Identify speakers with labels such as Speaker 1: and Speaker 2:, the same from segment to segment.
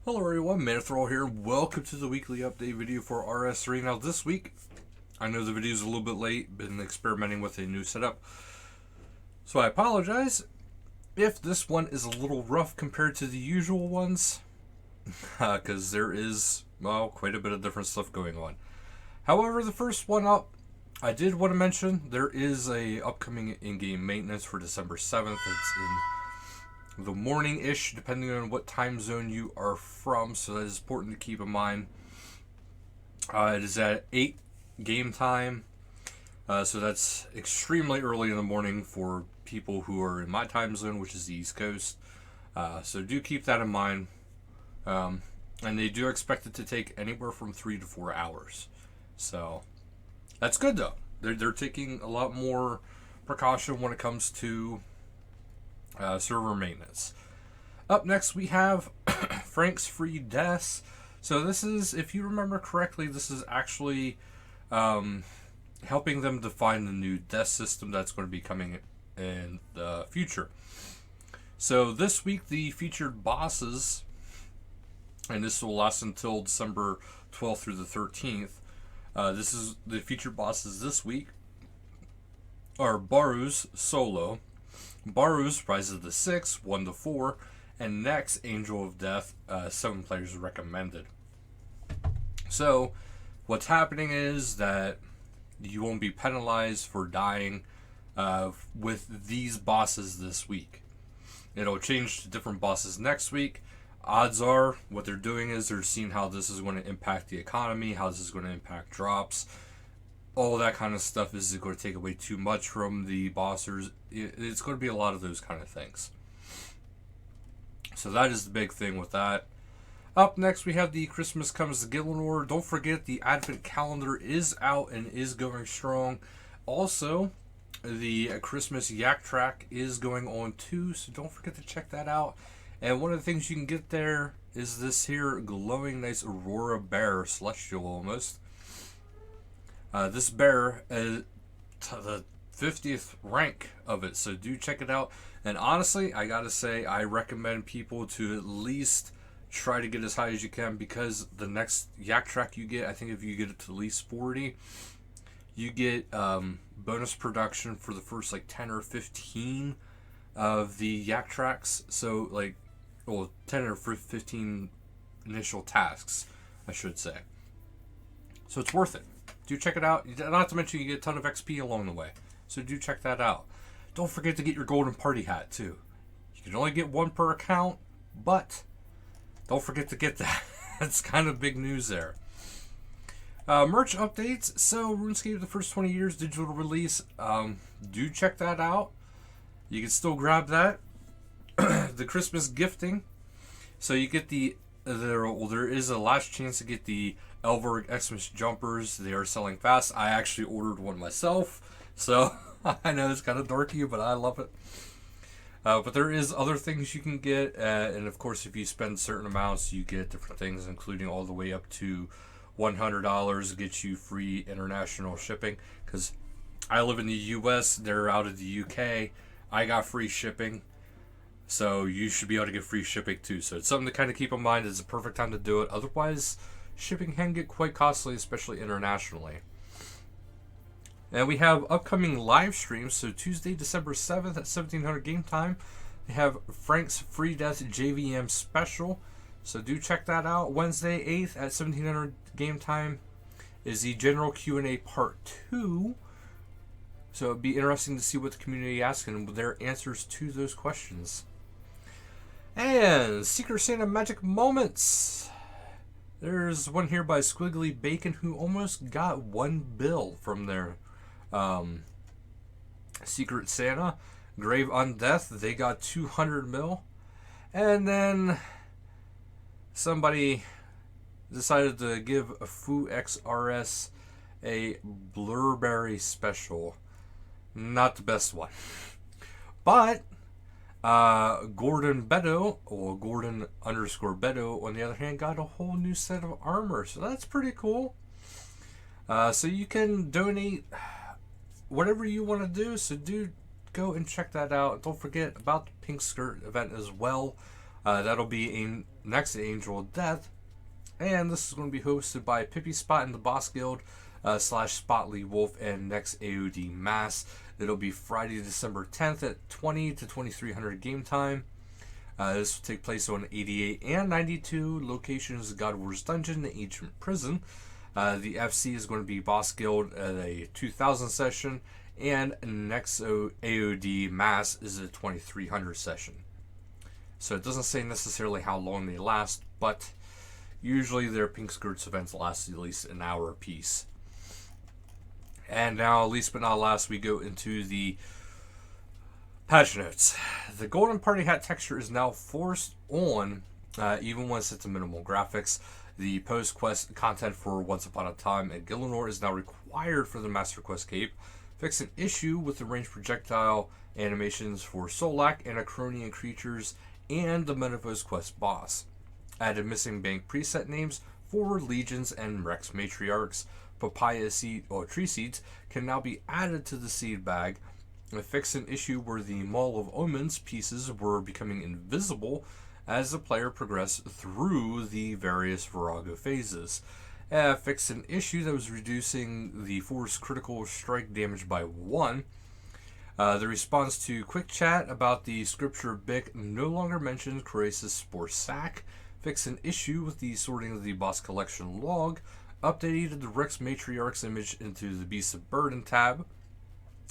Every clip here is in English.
Speaker 1: Hello everyone, Manithral here. Welcome to the weekly update video for RS3. Now this week, I know the video is a little bit late, been experimenting with a new setup. So I apologize if this one is a little rough compared to the usual ones, because there is, well, quite a bit of different stuff going on. However, the first one up, I did want to mention, there is a upcoming in-game maintenance for December 7th. It's in the morning-ish, depending on what time zone you are from, so that is important to keep in mind. It is at 8 game time, so that's extremely early in the morning for people who are in my time zone, which is the East Coast. So do keep that in mind. And they do expect it to take anywhere from 3 to 4 hours. So that's good, though. They're taking a lot more precaution when it comes to server maintenance. Up next, we have Frank's Free Deaths. So this is, if you remember correctly, this is actually helping them define the new death system that's going to be coming in the future. So this week, the featured bosses, and this will last until December 12th through the 13th. This is the featured bosses this week are Baru's Solo, Baru's Rise of the Six, 1 to 4, and next Angel of Death, 7 players recommended. So, what's happening is that you won't be penalized for dying with these bosses this week. It'll change to different bosses next week. Odds are, what they're doing is they're seeing how this is going to impact the economy, how this is going to impact drops. All that kind of stuff. Is it going to take away too much from the bossers? It's going to be a lot of those kind of things. So that is the big thing with that. Up next, we have the Christmas Comes to Gillinor. Don't forget the Advent calendar is out and is going strong. Also, the Christmas Yak Track is going on too, so don't forget to check that out. And one of the things you can get there is this here glowing nice Aurora Bear, celestial almost. This bear is the 50th rank of it, so do check it out. And honestly, I gotta say, I recommend people to at least try to get as high as you can, because the next Yak Track you get, I think if you get it to at least 40, you get bonus production for the first like 10 or 15 of the Yak Tracks. So like, well, 10 or 15 initial tasks, I should say. So it's worth it. Do check it out. Not to mention you get a ton of XP along the way. So do check that out. Don't forget to get your golden party hat too. You can only get one per account, but don't forget to get that. That's kind of big news there. Merch updates. So RuneScape, the first 20 years digital release. Do check that out. You can still grab that. The Christmas gifting. So you get there is a last chance to get the Elvorg Xmas jumpers. They are selling fast. I actually ordered one myself, so I know it's kind of dorky, but I love it. But there is other things you can get, and of course, if you spend certain amounts, you get different things, including all the way up to $100 gets you free international shipping. Because I live in the U.S., they're out of the U.K. I got free shipping. So you should be able to get free shipping too. So it's something to kind of keep in mind. It's a perfect time to do it. Otherwise, shipping can get quite costly, especially internationally. And we have upcoming live streams. So Tuesday, December 7th at 1700 game time, they have Frank's Free Death JVM special. So do check that out. Wednesday, 8th at 1700 game time is the general Q&A part 2. So it'd be interesting to see what the community asks and their answers to those questions. And Secret Santa Magic Moments. There's one here by Squiggly Bacon who almost got 1 bill from their Secret Santa. Grave Undeath, they got 200 mil. And then somebody decided to give a Foo XRS a Blurberry special. Not the best one. But Gordon Beto, or Gordon _ Beto, on the other hand, got a whole new set of armor. So that's pretty cool. So you can donate whatever you want to do. So do go and check that out. Don't forget about the Pink Skirt event as well. That'll be next Angel of Death, and this is going to be hosted by Pippi Spot in the Boss Guild / Spotly Wolf and next AOD Mass. It'll be Friday, December 10th at 20 to 2300 game time. This will take place on 88 and 92 locations: God Wars Dungeon, the Ancient Prison. The FC is going to be Boss Guild at a 2000 session, and next AOD Mass is a 2300 session. So it doesn't say necessarily how long they last, but usually their Pink Skirts events last at least an hour apiece. And now, least but not last, we go into the patch notes. The Golden Party Hat texture is now forced on, even when set to minimal graphics. The post-quest content for Once Upon a Time at Gillinor is now required for the Master Quest Cape. Fix an issue with the ranged projectile animations for Solak and Acronian creatures and the Manithral Quest boss. Added missing bank preset names for legions and Rex matriarchs. Papaya seed or tree seeds can now be added to the seed bag. Fix an issue where the Maul of Omens pieces were becoming invisible as the player progressed through the various Virago phases. Fix an issue that was reducing the force critical strike damage by 1. The response to quick chat about the scripture Bic no longer mentions Crasis Spore Sack. Fix an issue with the sorting of the boss collection log. Updated the Rex Matriarch's image into the Beast of Burden tab.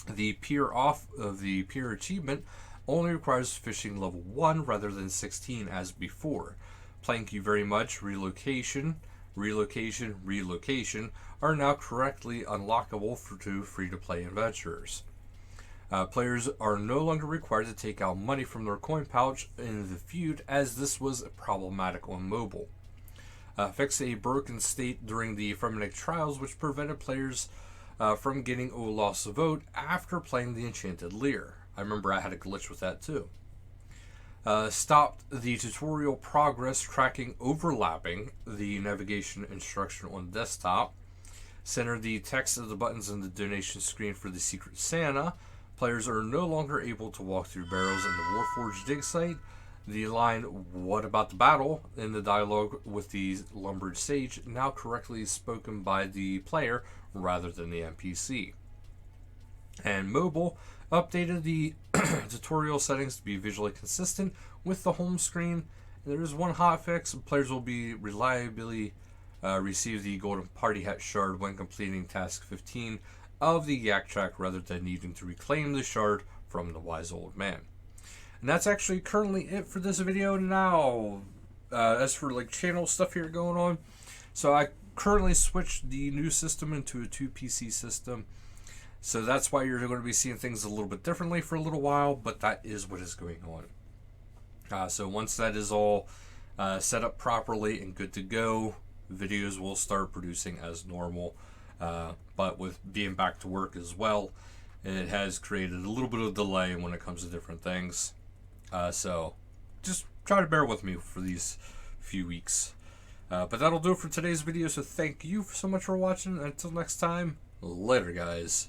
Speaker 1: The peer off of the peer achievement only requires fishing level 1 rather than 16 as before. Thank you very much. Relocation are now correctly unlockable to free-to-play adventurers. Players are no longer required to take out money from their coin pouch in the feud, as this was problematic on mobile. Fix a broken state during the Fremennik trials, which prevented players from getting Olaf's vote after playing the Enchanted Lyre. I remember I had a glitch with that too. Stopped the tutorial progress tracking overlapping the navigation instruction on desktop. Centered the text of the buttons in the donation screen for the Secret Santa. Players are no longer able to walk through barrels in the Warforged dig site. The line, "What about the battle?" in the dialogue with the Lumbered Sage now correctly spoken by the player rather than the NPC. And mobile updated the tutorial settings to be visually consistent with the home screen. There is one hotfix: players will be reliably receive the Golden Party Hat shard when completing task 15 of the Yak Track rather than needing to reclaim the shard from the Wise Old Man. And that's actually currently it for this video now. As for like channel stuff here going on, so I currently switched the new system into a 2 PC system. So that's why you're going to be seeing things a little bit differently for a little while, but that is what is going on. So once that is all set up properly and good to go, videos will start producing as normal. But with being back to work as well, it has created a little bit of delay when it comes to different things. So just try to bear with me for these few weeks. But that'll do it for today's video, so thank you so much for watching. Until next time, later guys.